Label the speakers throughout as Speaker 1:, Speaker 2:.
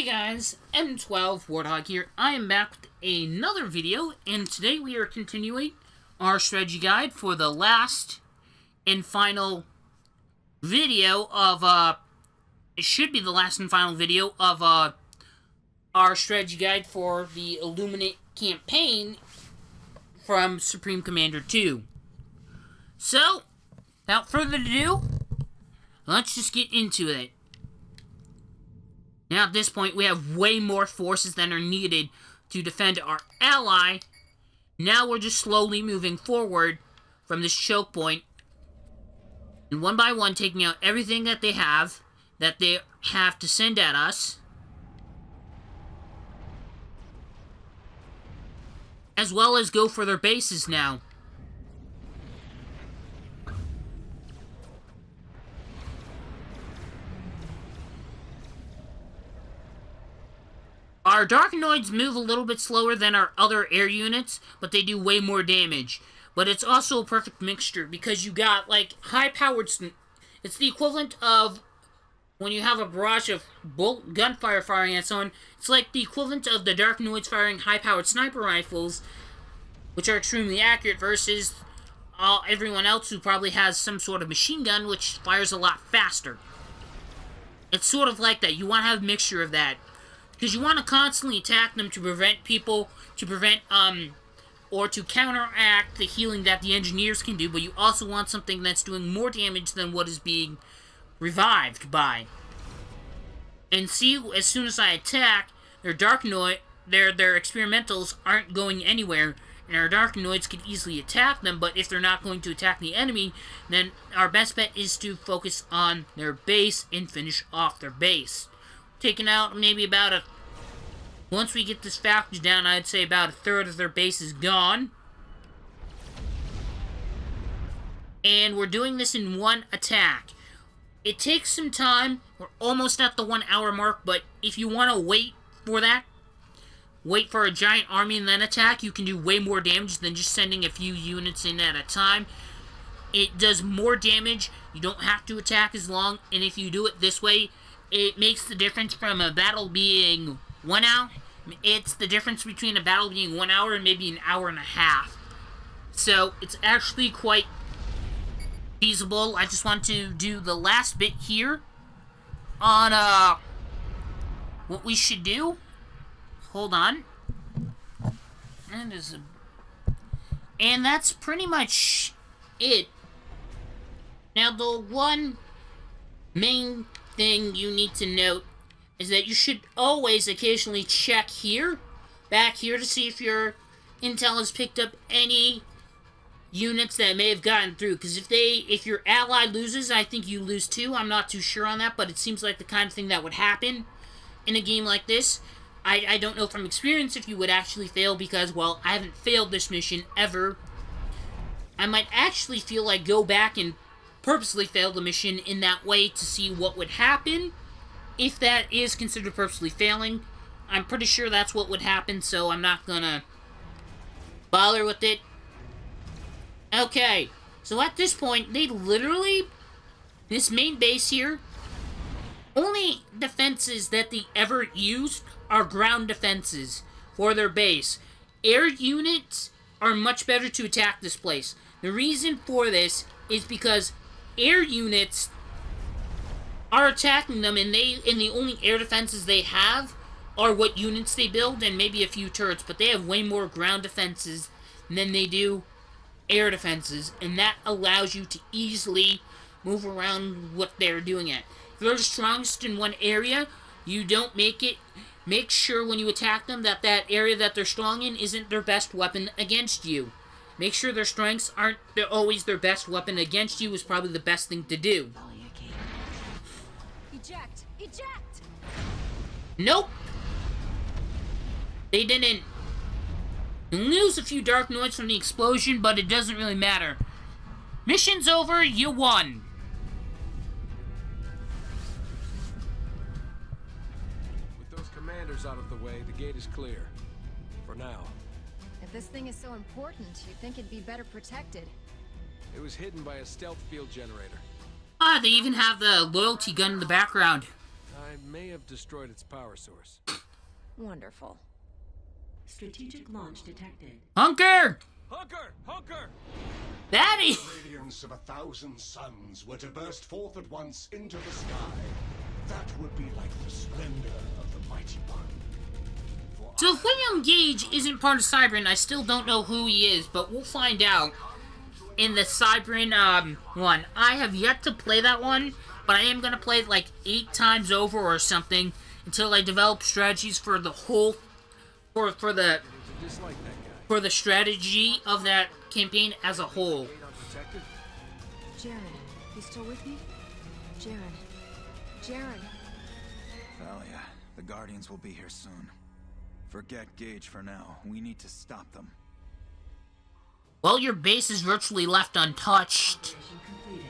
Speaker 1: Hey guys, M12 Warthog here. I am back with another video, and today we are continuing our strategy guide for the last and final video of, it should be the last and final video of, our strategy guide for the Illuminate campaign from Supreme Commander 2. So, without further ado, let's just get into it. Now, at this point, we have way more forces than are needed to defend our ally. Now we're just slowly moving forward from this choke point, and one by one taking out everything that they have to send at us, as well as go for their bases now. Our Darkanoids move a little bit slower than our other air units, but they do way more damage. But it's also a perfect mixture, because you got, like, high-powered... It's the equivalent of when you have a barrage of gunfire firing at someone. It's like the equivalent of the Darkanoids firing high-powered sniper rifles, which are extremely accurate, versus everyone else who probably has some sort of machine gun, which fires a lot faster. It's sort of like that. You want to have a mixture of that, because you want to constantly attack them to prevent or to counteract the healing that the engineers can do, but you also want something that's doing more damage than what is being revived by. And see, as soon as I attack, their Darkanoid, their experimentals aren't going anywhere, and our Darkanoids can easily attack them, but if they're not going to attack the enemy, then our best bet is to focus on their base and finish off their base. Taking out maybe about once we get this factory down, I'd say about a third of their base is gone. And we're doing this in one attack. It takes some time. We're almost at the 1 hour mark, but if you want to wait for that, wait for a giant army and then attack, you can do way more damage than just sending a few units in at a time. It does more damage. You don't have to attack as long, and if you do it this way, it makes the difference from a battle being 1 hour. It's the difference between a battle being 1 hour and maybe an hour and a half. So, it's actually quite feasible. I just want to do the last bit here on, what we should do. Hold on. And that's pretty much it. Now, the one main thing you need to note is that you should always occasionally check back here, to see if your intel has picked up any units that may have gotten through. Because if your ally loses, I think you lose too. I'm not too sure on that, but it seems like the kind of thing that would happen in a game like this. I don't know from experience if you would actually fail, because, well, I haven't failed this mission ever. I might actually feel like go back and purposely fail the mission in that way to see what would happen, if that is considered purposely failing. I'm pretty sure that's what would happen, so I'm not gonna bother with it. Okay, so at this point, they literally, this main base here, only defenses that they ever used are ground defenses for their base. Air units are much better to attack this place. The reason for this is because air units are attacking them, and the only air defenses they have are what units they build and maybe a few turrets, but they have way more ground defenses than they do air defenses, and that allows you to easily move around what they're doing at. If they're the strongest in one area, you don't make sure when you attack them that area that they're strong in isn't their best weapon against you. Make sure their strengths aren't always their best weapon against you is probably the best thing to do.
Speaker 2: Eject! Eject!
Speaker 1: Nope! They didn't. You lose a few Darkanoids from the explosion, but it doesn't really matter. Mission's over, you won!
Speaker 3: With those commanders out of the way, the gate is clear. For now.
Speaker 2: If this thing is so important, you'd think it'd be better protected.
Speaker 3: It was hidden by a stealth field generator.
Speaker 1: Ah, they even have the loyalty gun in the background.
Speaker 3: I may may have destroyed its power source.
Speaker 2: Wonderful.
Speaker 4: Strategic launch detected.
Speaker 1: Hunker!
Speaker 3: Hunker! Hunker!
Speaker 1: Daddy!
Speaker 5: The radiance of 1,000 suns were to burst forth at once into the sky. That would be like the splendor of the Mighty One. For
Speaker 1: So if William Gage isn't part of Cybran, I still don't know who he is, but we'll find out in the Cybran one. I have yet to play that one, but I am going to play it like 8 times over or something until I develop strategies for the whole, for the
Speaker 3: Dislike that guy.
Speaker 1: for the strategy of that campaign as a whole.
Speaker 3: Gate unprotected?
Speaker 2: Jaren, you still with me? Jaren.
Speaker 6: Thalia, the Guardians will be here soon. Forget Gage for now. We need to stop them.
Speaker 1: Well, your base is virtually left untouched.
Speaker 4: Mission completed.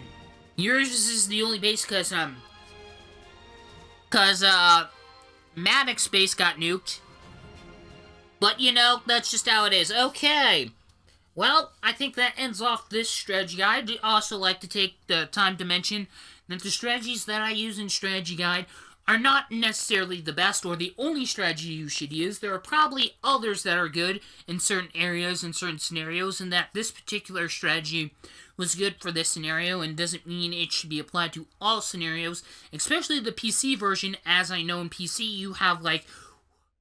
Speaker 1: Yours is the only base because Maddox's base got nuked. But, you know, that's just how it is. Okay. Well, I think that ends off this strategy guide. I'd also like to take the time to mention that the strategies that I use in Strategy Guide are not necessarily the best or the only strategy you should use. There are probably others that are good in certain areas and certain scenarios, and that this particular strategy was good for this scenario and doesn't mean it should be applied to all scenarios, especially the PC version. As I know in PC, you have like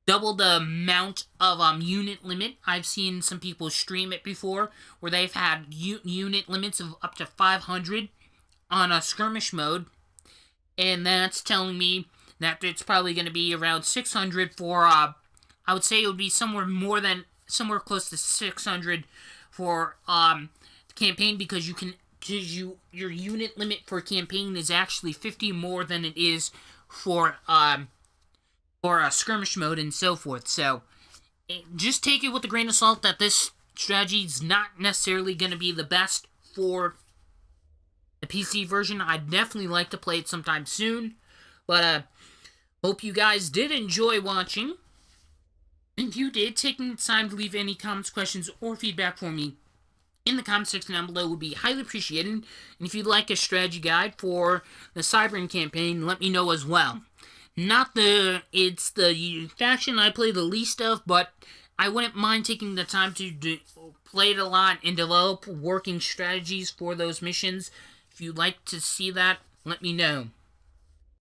Speaker 1: double the amount of unit limit. I've seen some people stream it before where they've had unit limits of up to 500 on a skirmish mode, and that's telling me that it's probably going to be around 600 for I would say it would be somewhere close to 600 for the campaign, because your unit limit for campaign is actually 50 more than it is for a skirmish mode and so forth. So just take it with a grain of salt that this strategy is not necessarily going to be the best for the PC version. I'd definitely like to play it sometime soon, but hope you guys did enjoy watching. If you did, taking the time to leave any comments, questions, or feedback for me in the comment section down below would be highly appreciated. And if you'd like a strategy guide for the Cybran campaign, let me know as well. It's the faction I play the least of, but I wouldn't mind taking the time to play it a lot and develop working strategies for those missions. If you'd like to see that, let me know.